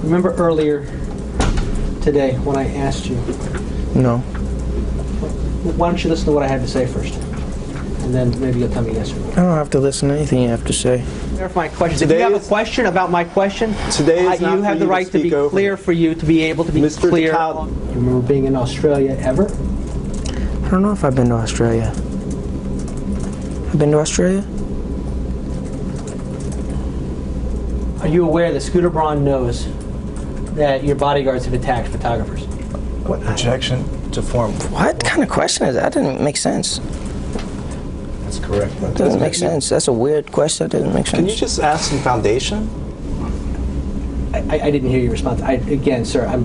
Remember earlier today when I asked you? No. Why don't you listen to what I had to say first? And then maybe you'll tell me yes or no. I don't have to listen to anything you have to say. Clarify my question. If you have a question about my question, you have the right to be clear for you to be able to be clear. You remember being in Australia ever? I don't know if I've been to Australia. I've been to Australia? Are you aware that Scooter Braun knows that your bodyguards have attacked photographers? What objection to form? What kind of question is that? That didn't make sense. That's correct. That doesn't make sense. That's a weird question. That doesn't make sense. Can you just ask some foundation? I didn't hear your response. Again, sir, I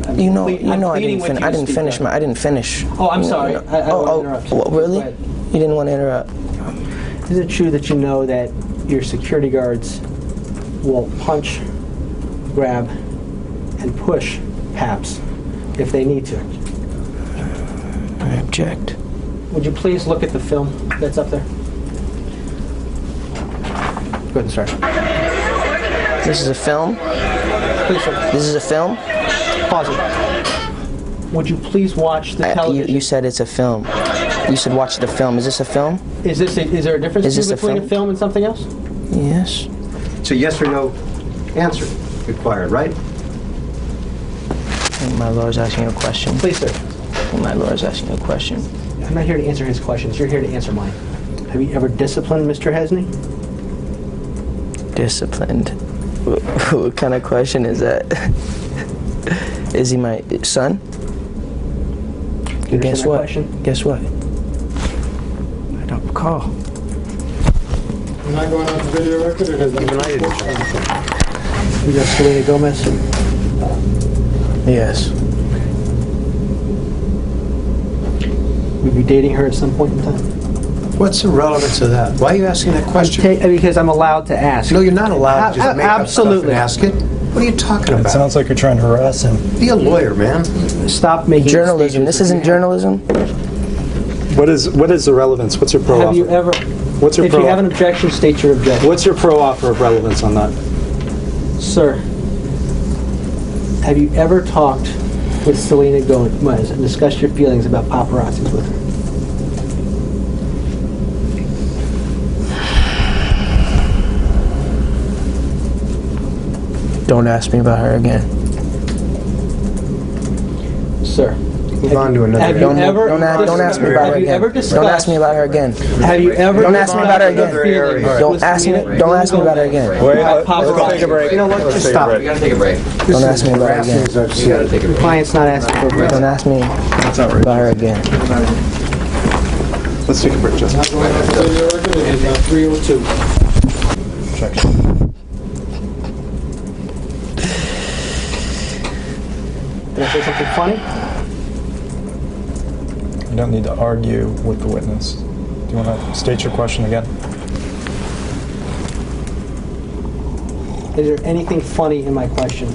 didn't finish. Oh, I'm sorry. I won't interrupt. Oh, really? You didn't want to interrupt. Is it true that you know that your security guards will punch, grab, and push PAPs if they need to? I object. Would you please look at the film that's up there? Go ahead and start. This is a film? Please, sir. This is a film? Pause it. Would you please watch the television? You said it's a film. You said watch the film. Is this a film? Is there a difference between a film and something else? Yes. It's a yes or no answer required, right? I think my lawyer's asking you a question. Please, sir. My lawyer's asking you a question. I'm not here to answer his questions. You're here to answer mine. Have you ever disciplined Mr. Hesney? Disciplined? What kind of question is that? Is he my son? Guess what? Guess what? I don't recall. Am I going on the video record or does Even I didn't. You got Selena Gomez? Yes. Would you be dating her at some point in time? What's the relevance of that? Why are you asking that question? Because I'm allowed to ask. No, you're not allowed to just make up stuff and ask it. What are you talking It about? sounds like you're trying to harass him. Be a lawyer, man. Stop making Journalism. This isn't journalism. What is the relevance? What's your pro Have offer? you ever? What's your If pro you have an objection, state your objection. What's your pro offer of relevance on that? Sir, have you ever talked with Selena Gomez and discussed your feelings about paparazzis with her? Don't ask me about her again. Sir. Move on to another. Don't ask me about her again. Don't ask me about her again. Have you ever? Don't ask me about her again. Don't ask me about her again. Wait, let's take a break. You know what? Just stop. We gotta take a break. Don't ask me about her again. We gotta take a break. Client's not asking for a break. Don't ask me about her again. Let's take a break, Justin. video record? It is 3:02. Objection. Did I say something funny? You don't need to argue with the witness. Do you want to state your question again? Is there anything funny in my question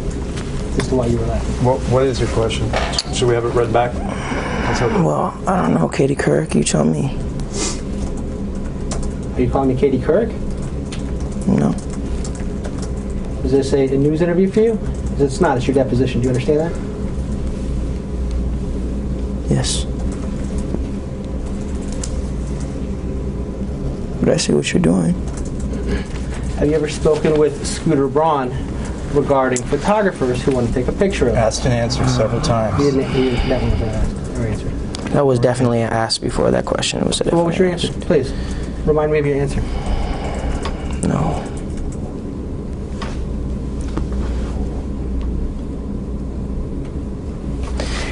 as to why you were laughing? What is your question? Should we have it read back? Let's have it. Well, I don't know, Katie Couric. You tell me. Are you calling me Katie Couric? No. Is this a news interview for you? It's not. It's your deposition. Do you understand that? Yes. But I see what you're doing. Have you ever spoken with Scooter Braun regarding photographers who want to take a picture of them? Asked and answered several times. That one was not asked or answered. That was definitely an ask before that question. It was a What was your answer? Please, remind me of your answer. No.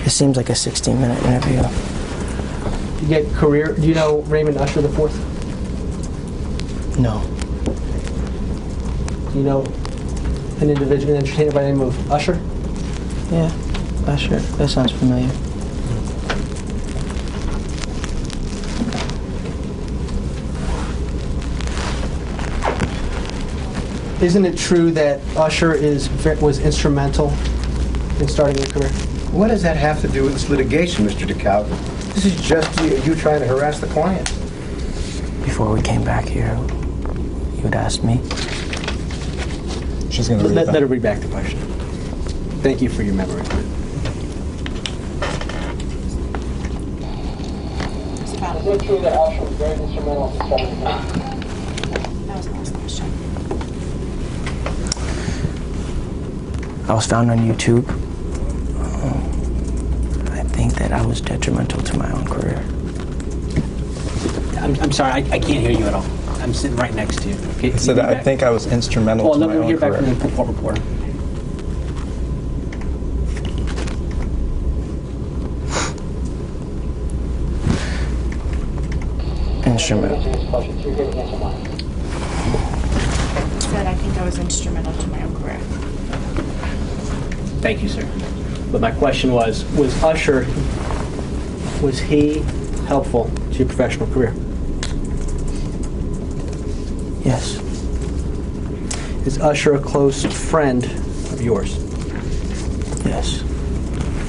It seems like a 16-minute interview. You get career. Do you know Raymond Usher the Fourth? No. Do you know an individual, an entertainer by the name of Usher? Yeah, Usher. That sounds familiar. Isn't it true that Usher was instrumental in starting your career? What does that have to do with this litigation, Mr. DeKalb? This is just you trying to harass the client. Before we came back here, you had asked me. She's going to read Let her read back the question. thank you for your memory. Is it true that Usher was very instrumental in starting the That was the last question. I was found on YouTube. I think that I was detrimental to my own career. I'm sorry, I can't hear you at all. I'm sitting right next to you. Okay, I said I think I was instrumental to let my me own hear back career. from the court reporter. Instrumental. Answer this question, so you're going to answer mine. Said I think I was instrumental to my own career. Thank you, sir. But my question was Usher, was he helpful to your professional career? Yes. Is Usher a close friend of yours? Yes.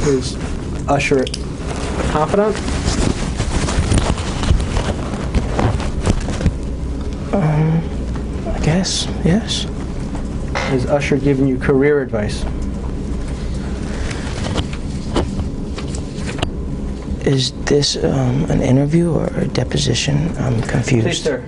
Is Usher a confidant? I guess, yes. Has Usher given you career advice? Is this an interview or a deposition? I'm confused. Please, sir.